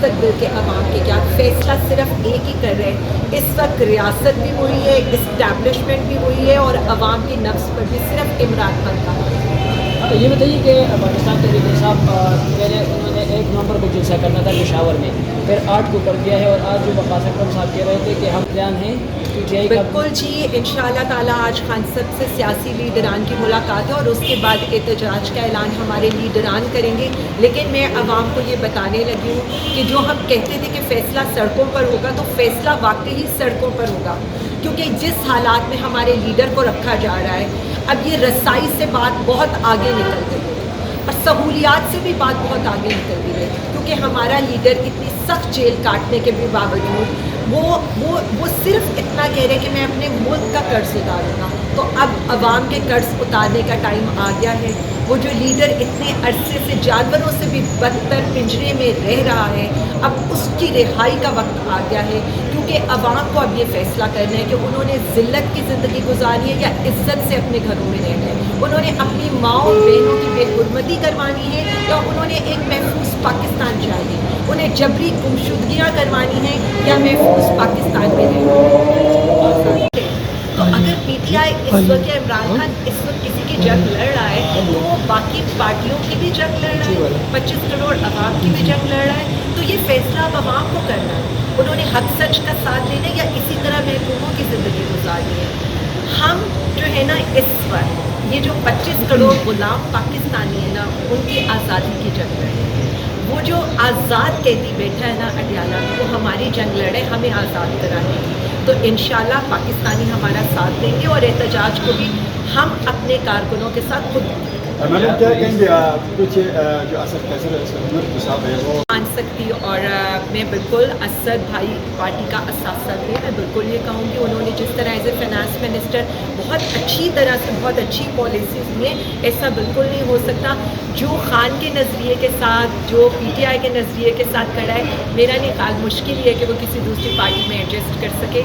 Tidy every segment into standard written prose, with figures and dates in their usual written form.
مستقبل کے عوام کے کیا فیصلہ صرف ایک ہی کر رہے ہیں. اس وقت ریاست بھی وہی ہے, اسٹیبلشمنٹ بھی وہی ہے, اور عوام کی نفس پر بھی صرف عمران خان کا. یہ بتائیے کہ پاکستان تحریک انصاف پہلے انہوں نے 1 نومبر کو جلسہ کرنا تھا پشاور میں, پھر 8 کو کر دیا ہے, اور آج جو وقاص اکرم صاحب کہہ رہے تھے کہ ہم بیان ہیں PTI کا. بالکل جی, انشاءاللہ تعالیٰ آج خان صاحب سے سیاسی لیڈران کی ملاقات ہے, اور اس کے بعد احتجاج کا اعلان ہمارے لیڈران کریں گے. لیکن میں عوام کو یہ بتانے لگی ہوں کہ جو ہم کہتے تھے کہ فیصلہ سڑکوں پر ہوگا, تو فیصلہ واقعی سڑکوں پر ہوگا, کیونکہ جس حالات میں ہمارے لیڈر کو رکھا جا رہا ہے, اب یہ رسائی سے بات بہت آگے نکل گئی ہے, اور سہولیات سے بھی بات بہت آگے نکل گئی ہے, کیونکہ ہمارا لیڈر اتنی سخت جیل کاٹنے کے بھی باوجود وہ صرف اتنا کہہ رہے کہ میں اپنے ملک کا قرض اتاروں گا. تو اب عوام کے قرض اتارنے کا ٹائم آ گیا ہے. وہ جو لیڈر اتنے عرصے سے جانوروں سے بھی بدتر پنجرے میں رہ رہا ہے, اب اس کی رہائی کا وقت آ گیا ہے, کیونکہ عوام کو اب یہ فیصلہ کرنا ہے کہ انہوں نے ذلت کی زندگی گزاری ہے یا عزت سے اپنے گھروں میں رہنا ہے. انہوں نے اپنی ماں اور بہنوں کی بے حرمتی کروانی ہے, یا انہوں نے ایک محفوظ پاکستان چاہیے. انہیں جبری گمشدگیاں کروانی ہیں یا محفوظ پاکستان میں رہنا. تو اگر PTI اس وقت یا عمران خان اس وقت کسی کی جنگ لڑ رہا ہے, تو وہ باقی پارٹیوں کی بھی جنگ لڑ رہا ہے, 25 کروڑ عوام کی بھی جنگ لڑ رہا ہے. تو یہ فیصلہ اب عوام کو کرنا ہے, انہوں نے حق سچ کا ساتھ دینا ہے یا اسی طرح محکوموں کی زندگی گزارنی ہے. ہم جو ہے نا اس وقت یہ جو 25 کروڑ غلام پاکستانی ہیں نا, ان کی آزادی کی جنگ لڑ رہے ہیں. وہ جو آزاد قیدی بیٹھا ہے نا اڈیالہ میں, وہ ہماری جنگ لڑے ہمیں آزاد کرانے کی. تو انشاءاللہ پاکستانی ہمارا ساتھ دیں گے, اور احتجاج کو بھی ہم اپنے کارکنوں کے ساتھ خود میڈم کیا کہیں گے کچھ جو اسد صاحب ہے وہ مان سکتی, اور میں بالکل اسد بھائی پارٹی کا اثاثہ بھی, میں بالکل یہ کہوں گی انہوں نے جس طرح ایز اے فائنانس منسٹر بہت اچھی طرح سے بہت اچھی پالیسیز میں, ایسا بالکل نہیں ہو سکتا. جو خان کے نظریے کے ساتھ, جو PTI کے نظریے کے ساتھ کھڑا ہے, میرا نہیں خیال مشکل ہی ہے کہ وہ کسی دوسری پارٹی میں ایڈجسٹ کر سکے.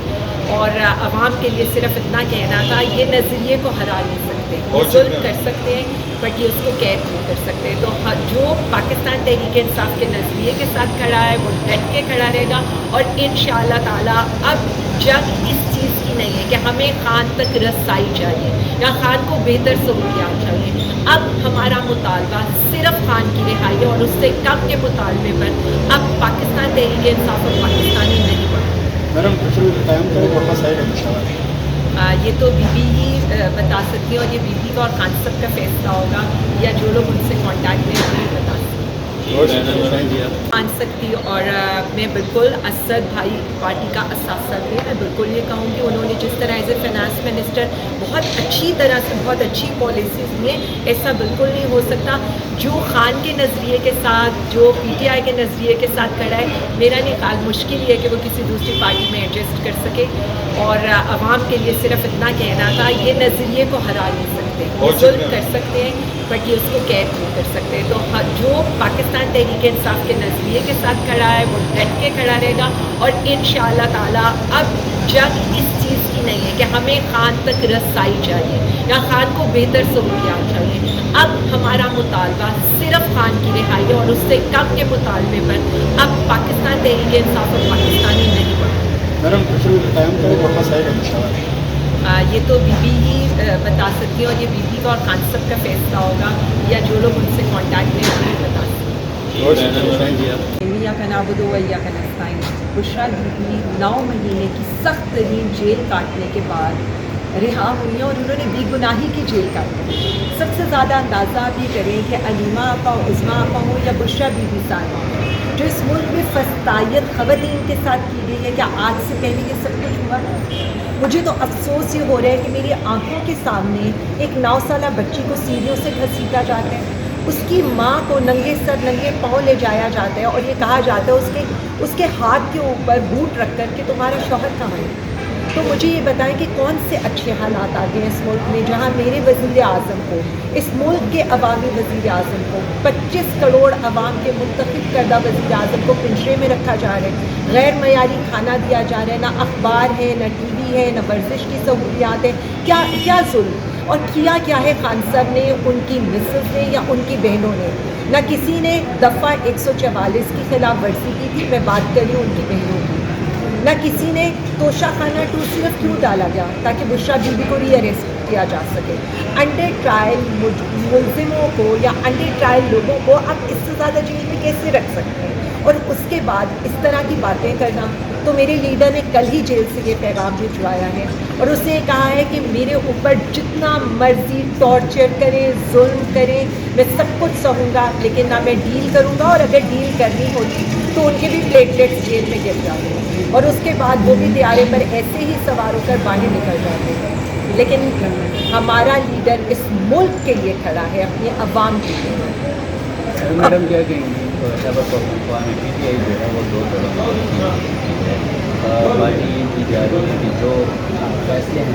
اور عوام کے لیے صرف اتنا کہنا تھا, یہ نظریے کو ہرا نہیں سکتے, یہ ظلم کر سکتے ہیں بٹ یہ اس کو قید نہیں کر سکتے. تو جو پاکستان تحریک انصاف کے نظریے کے ساتھ کھڑا ہے وہ ڈٹ کے کھڑا رہے گا. اور انشاءاللہ تعالیٰ اب جنگ اس چیز کی نہیں ہے کہ ہمیں خان تک رسائی چاہیے یا خان کو بہتر سہولیات چاہیے. اب ہمارا مطالبہ صرف خان کی رہائی ہے, اور اس سے کم کے مطالبے پر اب پاکستان تحریک انصاف اور پاکستانی نہیں بڑھتے. میڈم قیام کرے واپس آئے گا انشاءاللہ. یہ تو بی بی ہی بتا سکتی ہے, اور یہ بی بی کا اور خان صاحب کا فیصلہ ہوگا, یا جو لوگ ان سے کانٹیکٹ میں ہیں وہی بتا سکتے مان سکتی. اور میں بالکل اسد بھائی پارٹی کا اثاثہ بھی, میں بالکل یہ کہوں گی انہوں نے جس طرح ایز اے فائنانس منسٹر بہت اچھی طرح سے بہت اچھی پالیسیز میں, ایسا بالکل نہیں ہو سکتا. جو خان کے نظریے کے ساتھ, جو PTI کے نظریے کے ساتھ کھڑا ہے, میرا نہیں خیال مشکل ہی ہے کہ وہ کسی دوسری پارٹی میں ایڈجسٹ کر سکے. اور عوام کے لیے صرف اتنا کہنا تھا, یہ نظریے کو ہرا نہیں سکتے, یہ ظلم کر سکتے ہیں بٹ یہ اس کو قید نہیں کر سکتے. تو جو پاکستان تحریک انصاف کے نظریے کے ساتھ کھڑا ہے وہ ڈٹ کے کھڑا رہے گا. اور انشاءاللہ تعالیٰ اب جنگ اس چیز کی نہیں ہے کہ ہمیں خان تک رسائی چاہیے یا خان کو بہتر سہولیات چاہیے. اب ہمارا مطالبہ صرف خان کی رہائی ہے, اور اس سے کم کے مطالبے پر اب پاکستان تحریک انصاف اور پاکستانی نہیں بڑھتے. میڈم قیام کرے واپس آئے گا انشاءاللہ. یہ تو بی بی ہی بتا سکتی ہے, اور یہ بی بی کا اور خان صاحب کا فیصلہ ہوگا, یا جو لوگ ان سے کانٹیکٹ میں ہیں وہی بتا سکتے ہیں. نعبد و ایاک نستعین. بشریٰ بی بی 9 مہینے کی سخت ترین جیل کاٹنے کے بعد رہا ہوئی ہیں, اور انہوں نے بے گناہی کی جیل کاٹی. سب سے زیادہ اندازہ آپ یہ کریں کہ علیمہ آپا, عظمیٰ آپا ہوں یا بشریٰ بی بی سائمہ ہوں, جو اس ملک میں فسطائیت خواتین کے ساتھ کی گئی ہے, کیا آج سے پہلے یہ سب کچھ ہوا؟ مجھے تو افسوس یہ ہو رہا ہے کہ میری آنکھوں کے سامنے ایک 9 سالہ بچی کو سیڑھیوں سے گھسیٹا جاتا ہے, اس کی ماں کو ننگے سر ننگے پاؤں لے جایا جاتا ہے, اور یہ کہا جاتا ہے اس کے ہاتھ کے اوپر بوٹ رکھ کر کہ تمہارا شوہر کہاں ہے. تو مجھے یہ بتائیں کہ کون سے اچھے حالات آتے ہیں اس ملک میں, جہاں میرے وزیر اعظم کو, اس ملک کے عوامی وزیر اعظم کو, 25 کروڑ عوام کے منتخب کردہ وزیر اعظم کو پنجرے میں رکھا جا رہا ہے, غیر معیاری کھانا دیا جا رہا ہے, نہ اخبار ہے, نہ ٹی وی ہے, نہ ورزش کی سہولیات ہے. کیا ظلم. اور کیا کیا ہے خان صاحب نے, ان کی مسز نے یا ان کی بہنوں نے. نہ کسی نے دفعہ 144 کی خلاف ورزی کی تھی, میں بات کر رہی ہوں ان کی بہنوں کی. نہ کسی نے توشہ خانہ 2 صرف کیوں ڈالا گیا تاکہ بشریٰ بی بی کو ری اریسٹ کیا جا سکے. انڈر ٹرائل ملزموں کو یا انڈر ٹرائل لوگوں کو آپ اس سے زیادہ جیل میں کیسے رکھ سکتے ہیں؟ اور اس کے بعد اس طرح کی باتیں کرنا. تو میرے لیڈر نے کل ہی جیل سے یہ پیغام بھجوایا ہے اور اس نے کہا ہے کہ میرے اوپر جتنا مرضی ٹارچر کریں, ظلم کریں, میں سب کچھ سہوں گا, لیکن نہ میں ڈیل کروں گا, اور اگر ڈیل کرنی ہوتی تو ان کے بھی پلیٹلیٹس جیل میں گر جاتے ہیں اور اس کے بعد وہ بھی طیارے پر ایسے ہی سوار ہو کر باہر نکل جاتے ہیں. لیکن ہمارا لیڈر اس ملک کے لیے کھڑا ہے, اپنے عوام کے لیے. میڈم کیا کہیں گی پی ٹی آئی جو ہے وہ 2 طرح پارٹی یہ کی جا رہی ہے کہ جو فیصلے ہیں